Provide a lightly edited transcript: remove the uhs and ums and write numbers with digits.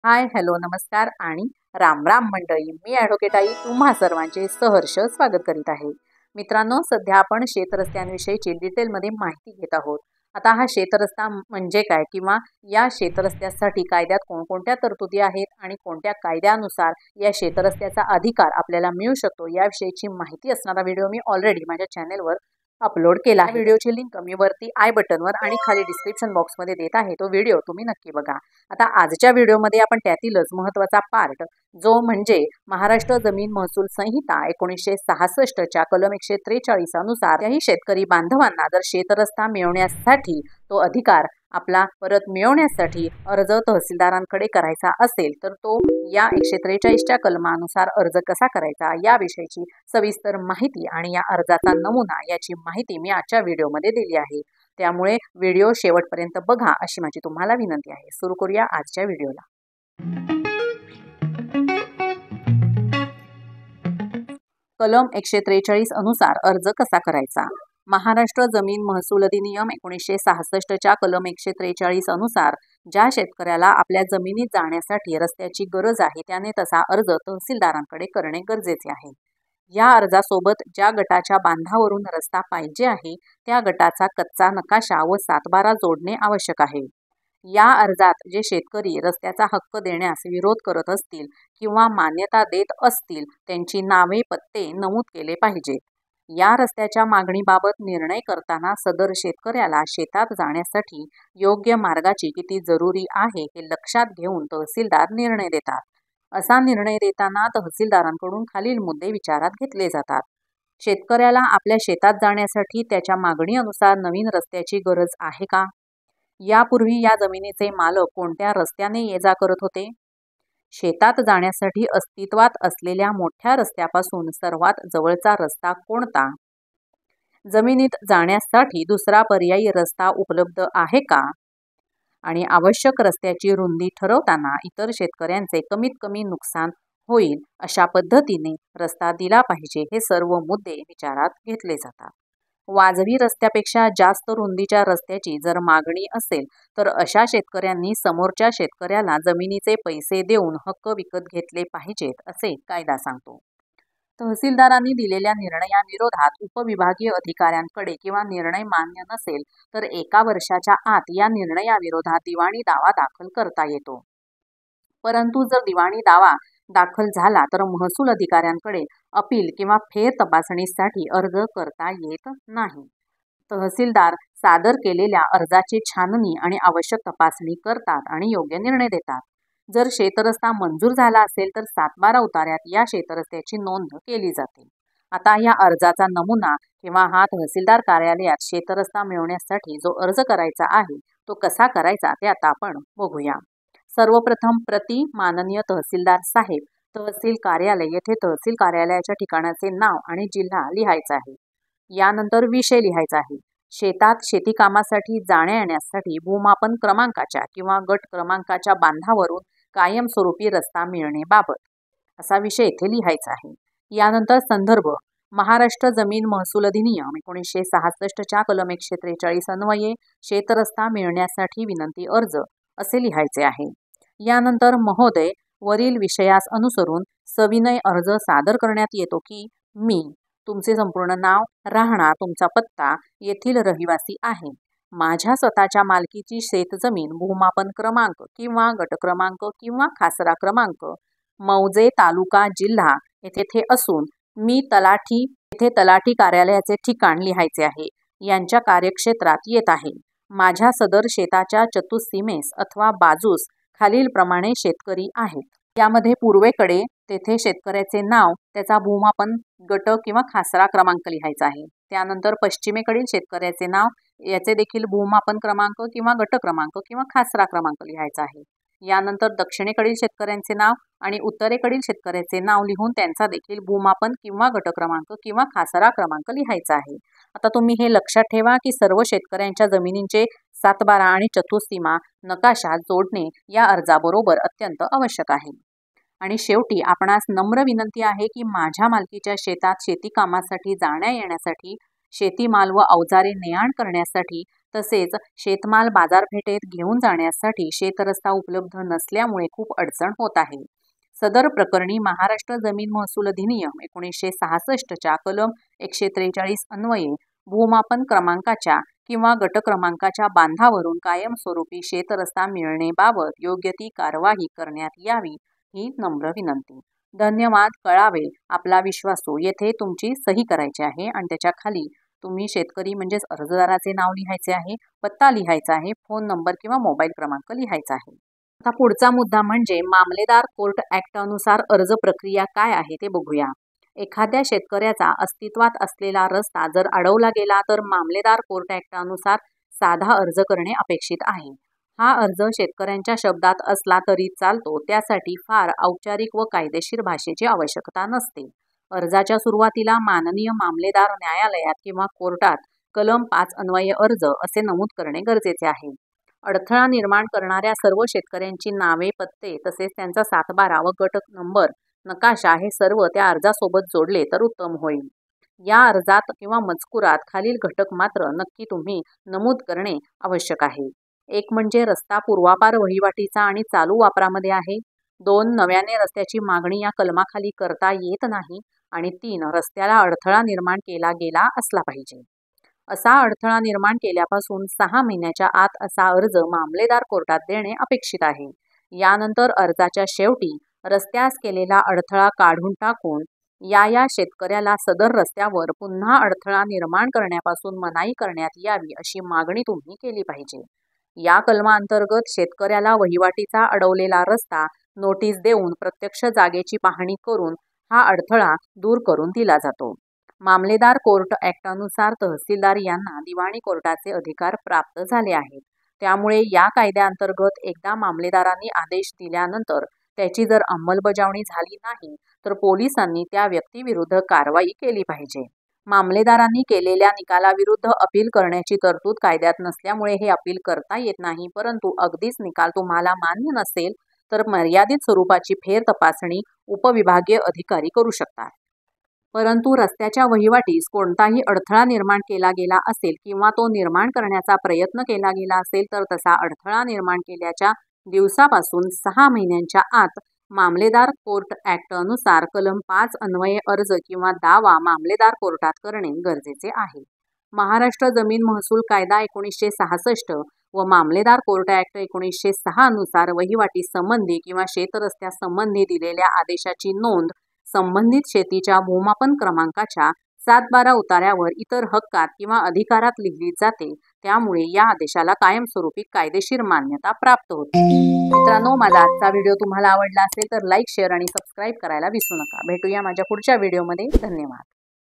हाय, hello, नमस्कार आणि राम राम मंडळी. मी ॲडव्होकेट आई तुम्हा सर्वांचे सहर्ष स्वागत करीत आहे. मित्रांनो, सध्या आपण शेतरस्त्यांविषयीची डिटेलमध्ये माहिती घेत आहोत. आता हा शेतरस्ता म्हणजे काय किंवा या शेतरस्त्यासाठी कायद्यात कोणकोणत्या तरतुदी आहेत आणि कोणत्या कायद्यानुसार या शेतरस्त्याचा अधिकार आपल्याला मिळू शकतो याविषयीची माहिती असणारा व्हिडिओ मी ऑलरेडी माझ्या चॅनेलवर अपलोड केला आहे. व्हिडिओची लिंक मी वरती आय बटनवर आणि खाली डिस्क्रिप्शन बॉक्समध्ये देत आहे. तो व्हिडिओ तुम्ही नक्की बघा. आता आजच्या व्हिडिओमध्ये आपण त्यातीलच महत्त्वाचा पार्ट जो म्हणजे महाराष्ट्र जमीन महसूल संहिता 1966च्या कलम 143 अनुसार त्याही शेतकरी बांधवांना जर शेतरस्ता मिळवण्यासाठी तो अधिकार आपला परत मिळवण्यासाठी अर्ज तहसीलदारांकडे करायचा असेल तर तो या 143च्या कलमानुसार अर्ज कसा करायचा याविषयीची सविस्तर माहिती आणि या अर्जाचा नमुना याची माहिती मी आजच्या व्हिडिओमध्ये दिली आहे. त्यामुळे व्हिडिओ शेवटपर्यंत बघा अशी माझी तुम्हाला विनंती आहे. सुरू करूया आजच्या व्हिडिओला. कलम 143 अनुसार अर्ज कसा करायचा. महाराष्ट्र जमीन महसूल अधिनियम 1966च्या कलम 143 अनुसार ज्या शेतकऱ्याला आपल्या जमिनीत जाण्यासाठी रस्त्याची गरज आहे त्याने तसा अर्ज तहसीलदारांकडे करणे गरजेचे आहे. या अर्जासोबत ज्या गटाच्या बांधावरून रस्ता पाहिजे आहे त्या गटाचा कच्चा नकाशा व सातबारा जोडणे आवश्यक आहे. या अर्जात जे शेतकरी रस्त्याचा हक्क देण्यास विरोध करत असतील किंवा मान्यता देत असतील त्यांची नावे पत्ते नमूद केले पाहिजेत. या रस्त्याच्या मागणीबाबत निर्णय करताना सदर शेतकऱ्याला शेतात जाण्यासाठी योग्य मार्गाची किती जरुरी आहे हे लक्षात घेऊन तहसीलदार निर्णय देतात. असा निर्णय देताना तहसीलदारांकडून खालील मुद्दे विचारात घेतले जातात. शेतकऱ्याला आपल्या शेतात जाण्यासाठी त्याच्या मागणीनुसार नवीन रस्त्याची गरज आहे का? यापूर्वी या जमिनीचे मालक कोणत्या रस्त्याने ये जा करत होते? शेतात जाण्यासाठी अस्तित्वात असलेल्या मोठ्या रस्त्यापासून सर्वात जवळचा रस्ता कोणता? जमिनीत जाण्यासाठी दुसरा पर्यायी रस्ता उपलब्ध आहे का? आणि आवश्यक रस्त्याची रुंदी ठरवताना इतर शेतकऱ्यांचे कमीत कमी नुकसान होईल अशा पद्धतीने रस्ता दिला पाहिजे. हे सर्व मुद्दे विचारात घेतले जातात. वाजवी रस्त्यापेक्षा जास्त रुंदीच्या रस्त्याची जर मागणी असेल तर अशा शेतकऱ्यांनी समोरच्या शेतकऱ्याला जमिनीचे पैसे देऊन हक्क विकत घेतले पाहिजेत असे कायदा सांगतो. तहसीलदारांनी दिलेल्या निर्णयाविरोधात उपविभागीय अधिकाऱ्यांकडे किंवा निर्णय मान्य नसेल तर 1 वर्षाच्या आत या निर्णयाविरोधात दिवाणी दावा दाखल करता येतो. परंतु जर दिवाणी दावा दाखल झाला तर महसूल अधिकाऱ्यांकडे अपील किंवा फेर तपासणीसाठी अर्ज करता येत नाही. तहसीलदार सादर केलेल्या अर्जाची छाननी आणि आवश्यक तपासणी करतात आणि योग्य निर्णय देतात. जर शेतरस्ता मंजूर झाला असेल तर सातबारा उतार्यात या शेतरस्त्याची नोंद केली जाते. आता या अर्जाचा नमुना किंवा हा तहसीलदार कार्यालयात शेतरस्ता मिळवण्यासाठी जो अर्ज करायचा आहे तो कसा करायचा ते आता आपण बघूया. सर्वप्रथम प्रति माननीय तहसीलदार साहेब, तहसील कार्यालय येथे तहसील कार्यालयाच्या ठिकाणाचे नाव आणि जिल्हा लिहायचा आहे. यानंतर विषय लिहायचा आहे. शेतात शेती कामासाठी जाण्या येण्यासाठी भूमापन क्रमांकाच्या किंवा गट क्रमांकाच्या बांधावरून कायमस्वरूपी रस्ता मिळणेबाबत असा विषय येथे लिहायचा आहे. यानंतर संदर्भ महाराष्ट्र जमीन महसूल अधिनियम 1966च्या कलम 143 अन्वये शेतरस्ता मिळण्यासाठी विनंती अर्ज असे लिहायचे आहे. यानंतर महोदय, वरील विषयास अनुसरून सविनय अर्ज सादर करण्यात येतो की मी तुमचे संपूर्ण नाव, राहणार, तुमचा पत्ता, येथील रहिवासी आहे. माझ्या स्वतःच्या मालकीची शेतजमीन भूमापन क्रमांक किंवा गट क्रमांक किंवा खासरा क्रमांक मौजे तालुका जिल्हा येथे असून मी तलाठी येथे तलाठी कार्यालयाचे ठिकाण लिहायचे आहे यांच्या कार्यक्षेत्रात येत आहे. माझ्या सदर शेताच्या चतुःसीमेस अथवा बाजूस खालीलप्रमाणे शेतकरी आहेत. यामध्ये पूर्वेकडे तेथे शेतकऱ्याचे नाव, त्याचा भूमापन गट किंवा खासरा क्रमांक लिहायचा आहे. त्यानंतर पश्चिमेकडील शेतकऱ्याचे नाव, याचे देखील भूमापन क्रमांक किंवा गट क्रमांक किंवा खासरा क्रमांक लिहायचा आहे. यानंतर दक्षिणेकडील शेतकऱ्यांचे नाव आणि उत्तरेकडील शेतकऱ्याचे नाव लिहून त्यांचा देखील भूमापन किंवा गट क्रमांक किंवा खासरा क्रमांक लिहायचा आहे. आता तुम्ही हे लक्षात ठेवा की सर्व शेतकऱ्यांच्या जमिनींचे सातबारा आणि चतुःसीमा नकाशा जोडणे या अर्जाबरोबर अत्यंत आवश्यक आहे. आणि शेवटी आपणास नम्र विनंती आहे की माझ्या मालकीच्या शेतात शेती कामासाठी जाण्या येण्यासाठी, शेतीमाल व अवजारे ने-आण करण्यासाठी तसेच शेतमाल बाजारपेठेत घेऊन जाण्यासाठी शेतरस्ता उपलब्ध नसल्यामुळे खूप अडचण होत आहे। सदर प्रकरणी महाराष्ट्र जमीन महसूल अधिनियम 1966च्या कलम 143 अन्वये भूमापन क्रमांकाच्या किंवा गट क्रमांकाच्या बांधावरून कायमस्वरूपी शेतरस्ता मिळणेबाबत योग्य ती कार्यवाही करण्यात यावी ही नम्र विनंती। धन्यवाद। कळावे आपला विश्वासू येथे तुमची सही करायची आहे आणि त्याच्या खाली तुम्ही शेतकरी म्हणजेच अर्जदाराचे नाव लिहायचे आहे, पत्ता लिहायचा आहे, फोन नंबर किंवा मोबाईल क्रमांक लिहायचा आहे। आता पुढचा मुद्दा म्हणजे मामलेदार कोर्ट ऍक्ट अनुसार अर्ज प्रक्रिया काय आहे ते बघूया। एखाद्या शेतकऱ्याचा अस्तित्वात असलेला रस्ता जर अडवला गेला तर मामलेदार कोर्ट ऍक्ट अनुसार साधा अर्ज करणे अपेक्षित आहे। हा अर्ज शेतकऱ्यांच्या शब्दात असला तरी चालतो, त्यासाठी फार औपचारिक व कायदेशीर भाषेची आवश्यकता नसते। अर्जाच्या सुरुवातीला माननीय मामलेदार न्यायालयात किंवा कोर्टात कलम 5 अन्वये अर्ज असे नमूद करणे गरजेचे आहे। अडथळा निर्माण करणाऱ्या सर्व शेतकऱ्यांची नावे, पत्ते तसेच त्यांचा 7/12 व गट नंबर, नकाशा हे सर्व त्या अर्जासोबत जोडले तर उत्तम होईल। या अर्जात किंवा मजकुरात खालील घटक मात्र नक्की तुम्ही नमूद करणे आवश्यक आहे। एक म्हणजे रस्ता पूर्वापार वहिवाटीचा आणि चालू वापरामध्ये आहे। 2 नव्याने रस्त्याची मागणी या कलमाखाली करता येत नाही आणि 3 रस्त्याला अडथळा निर्माण केला गेला असला पाहिजे। असा अडथळा निर्माण केल्यापासून 6 महिन्याच्या आत असा अर्ज मामलेदार कोर्टात देणे अपेक्षित आहे। यानंतर अर्जाच्या शेवटी रस्त्यास केलेला अडथळा काढून टाकून या शेतकऱ्याला सदर रस्त्यावर पुन्हा अडथळा निर्माण करण्यापासून मनाई करण्यात यावी अशी मागणी तुम्ही केली पाहिजे। या कलमाअंतर्गत शेतकऱ्याला वहिवाटीचा अडवलेला रस्ता नोटीस देऊन प्रत्यक्ष जागेची पाहणी करून हा अडथळा दूर करून दिला जातो। मामलेदार कोर्ट ऍक्टनुसार तहसीलदार यांना दिवाणी कोर्टाचे अधिकार प्राप्त झाले आहेत। त्यामुळे या कायद्याअंतर्गत एकदा मामलेदारांनी आदेश दिल्यानंतर त्याची जर अंमलबजावणी झाली नाही तर पोलिसांनी त्या व्यक्तीविरुद्ध कारवाई केली पाहिजे। मामलेदारांनी केलेल्या निकालाविरुद्ध अपील करण्याची तरतूद कायद्यात नसल्यामुळे हे अपील करता येत नाही, परंतु अगदीच निकाल तुम्हाला मान्य नसेल तर मर्यादित स्वरूपाची फेर तपासणी उपविभागीय अधिकारी करू शकतात। परंतु रस्त्याच्या वहिवाटीस कोणताही अडथळा निर्माण केला गेला असेल किंवा तो निर्माण करण्याचा प्रयत्न केला गेला असेल तर तसा अडथळा निर्माण केल्याच्या दिवसापासून 6 महिन्यांच्या आत मामलेदार कोर्ट ऍक्ट अनुसार कलम 5 अन्वये अर्ज किंवा दावा मामलेदार कोर्टात करणे गरजेचे आहे। महाराष्ट्र जमीन महसूल कायदा 1966 व मामलेदार कोर्ट ऍक्ट 1906 अनुसार वहिवाटी संबंधी किंवा शेतरस्त्यासंबंधी दिलेल्या आदेशाची नोंद संबंधित शेतीच्या भूमापन क्रमांकाच्या 7/12 उतार्यावर इतर हक्कात किंवा अधिकारात लिहिली जाते। त्यामुळे या आदेशाला कायमस्वरूपी कायदेशीर मान्यता प्राप्त होते। मित्रांनो, माझा आजचा व्हिडिओ तुम्हाला आवडला असेल तर लाईक, शेअर आणि सबस्क्राईब करायला विसरू नका। भेटूया माझ्या पुढच्या व्हिडिओमध्ये। धन्यवाद।